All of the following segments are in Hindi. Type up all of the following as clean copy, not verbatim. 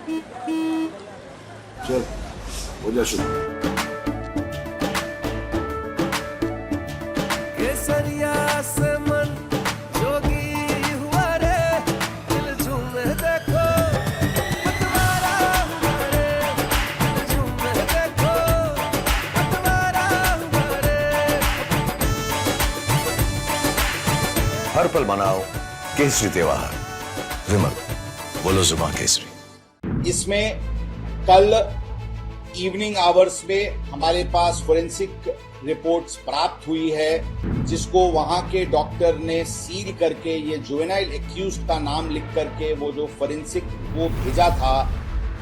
चल हो जा शुरू। केसरिया से मन जोगी हुआ रे, दिल झूमे देखो पतवारा हुआ रे, दिल झूमे देखो पतवारा हुआ रे। हर पल मनाओ केसरी त्योहार। विमल, बोलो जुबान केसरी। इसमें कल इवनिंग आवर्स में हमारे पास फोरेंसिक रिपोर्ट्स प्राप्त हुई है, जिसको वहां के डॉक्टर ने सील करके ये जुवेनाइल एक्यूज्ड का नाम लिख करके वो जो फोरेंसिक को भेजा था,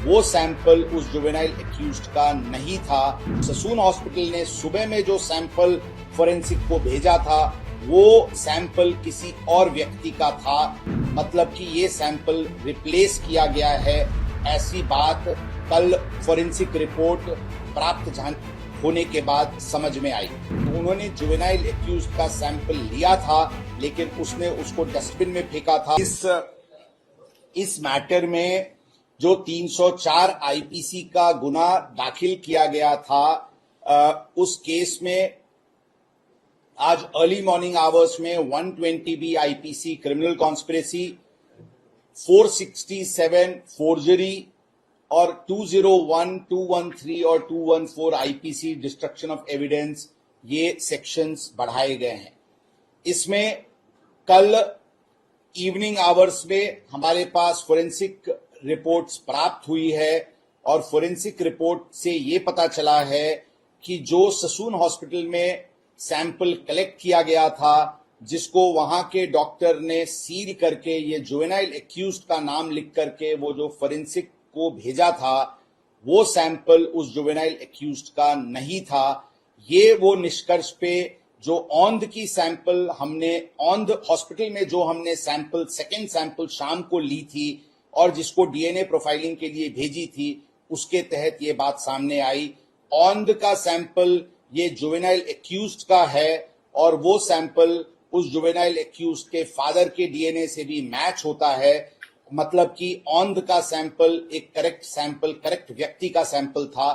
वो सैंपल उस जुवेनाइल एक्यूज्ड का नहीं था। ससून हॉस्पिटल ने सुबह में जो सैंपल फोरेंसिक को भेजा था, वो सैंपल किसी और व्यक्ति का था, मतलब कि ये सैंपल रिप्लेस किया गया है। ऐसी बात कल फोरेंसिक रिपोर्ट प्राप्त होने के बाद समझ में आई। तो उन्होंने जुवेनाइल एक्यूज्ड का सैंपल लिया था, लेकिन उसने उसको डस्टबिन में फेंका था। इस मैटर में जो 304 आईपीसी का गुना दाखिल किया गया था, उस केस में आज अर्ली मॉर्निंग आवर्स में 120 B IPC criminal conspiracy, 467 forgery और 201, 213 और 214 आईपीसी डिस्ट्रक्शन ऑफ एविडेंस, ये सेक्शंस बढ़ाए गए हैं। इसमें कल इवनिंग आवर्स में हमारे पास फोरेंसिक रिपोर्ट्स प्राप्त हुई है और फोरेंसिक रिपोर्ट से ये पता चला है कि जो ससून हॉस्पिटल में सैंपल कलेक्ट किया गया था, जिसको वहां के डॉक्टर ने सील करके ये जुवेनाइल एक्यूज्ड का नाम लिख करके वो जो फोरेंसिक को भेजा था, वो सैंपल उस जुवेनाइल एक्यूज्ड का नहीं था। ये वो निष्कर्ष पे जो औंध की सैंपल हमने औंध हॉस्पिटल में जो हमने सैंपल सेकेंड सैंपल शाम को ली थी और जिसको डीएनए प्रोफाइलिंग के लिए भेजी थी, उसके तहत ये बात सामने आई। औंध का सैंपल ये जुवेनाइल एक्यूज्ड का है और वो सैंपल उस जुवेनाइल एक्यूज्ड के फादर के डीएनए से भी मैच होता है, मतलब कि औंध का सैंपल एक करेक्ट व्यक्ति का सैंपल था।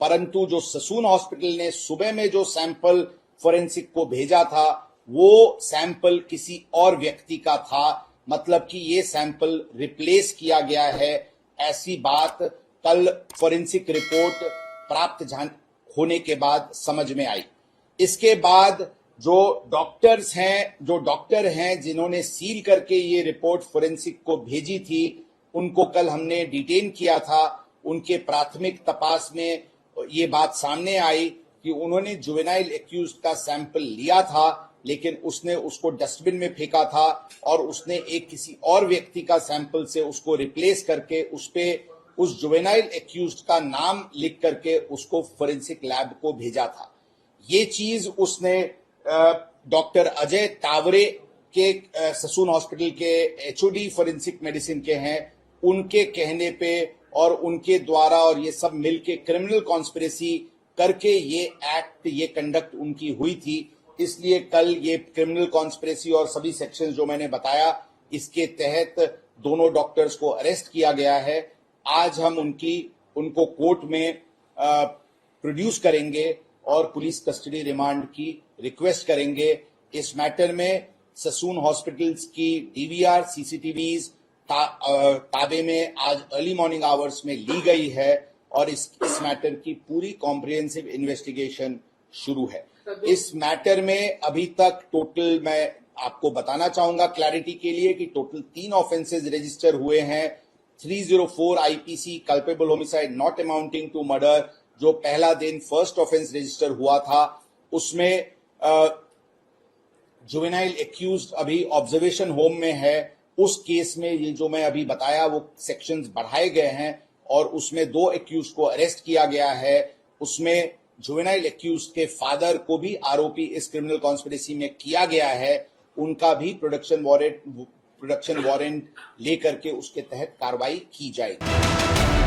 परंतु जो ससून हॉस्पिटल ने सुबह में जो सैंपल फोरेंसिक को भेजा था, वो सैंपल किसी और व्यक्ति का था, मतलब कि ये सैंपल रिप्लेस किया गया है। ऐसी बात कल फोरेंसिक रिपोर्ट प्राप्त होने के बाद समझ में आई। इसके बाद जो डॉक्टर हैं जिन्होंने सील करके ये रिपोर्ट फोरेंसिक को भेजी थी, उनको कल हमने डिटेन किया था। उनके प्राथमिक तपास में ये बात सामने आई कि उन्होंने जुवेनाइल एक्यूज्ड का सैंपल लिया था, लेकिन उसने उसको डस्टबिन में फेंका था और उसने एक किसी और व्यक्ति का सैंपल से उसको रिप्लेस करके उस जुवेनाइल एक्यूज्ड का नाम लिख करके उसको फोरेंसिक लैब को भेजा था। ये चीज उसने डॉक्टर अजय तावरे के ससून हॉस्पिटल के एचओडी फोरेंसिक मेडिसिन के हैं, उनके कहने पे और उनके द्वारा और ये सब मिलके क्रिमिनल कॉन्स्पिरेसी करके ये कंडक्ट उनकी हुई थी। इसलिए कल ये क्रिमिनल कॉन्स्पिरेसी और सभी सेक्शंस जो मैंने बताया, इसके तहत दोनों डॉक्टर्स को अरेस्ट किया गया है। आज हम उनको कोर्ट में प्रोड्यूस करेंगे और पुलिस कस्टडी रिमांड की रिक्वेस्ट करेंगे। इस मैटर में ससून हॉस्पिटल्स की डीवीआर सीसीटीवीज ताबे में आज अर्ली मॉर्निंग आवर्स में ली गई है और इस मैटर की पूरी कॉम्प्रिहेंसिव इन्वेस्टिगेशन शुरू है। इस मैटर में अभी तक टोटल मैं आपको बताना चाहूंगा क्लैरिटी के लिए कि टोटल 3 ऑफेंसेज रजिस्टर हुए हैं। 304 IPC culpable homicide not amounting to murder, जो पहला दिन फर्स्ट ऑफेंस रजिस्टर हुआ था, उसमें जुवेनाइल एक्यूज्ड अभी ऑब्जर्वेशन होम में है। उस केस में ये जो मैं अभी बताया वो सेक्शंस बढ़ाए गए हैं और उसमें 2 एक्यूज्ड को अरेस्ट किया गया है। उसमें जुवेनाइल एक्यूज्ड के फादर को भी आरोपी इस क्रिमिनल कॉन्स्पिरेसी में किया गया है, उनका भी प्रोडक्शन वारंट लेकर के उसके तहत कार्रवाई की जाएगी।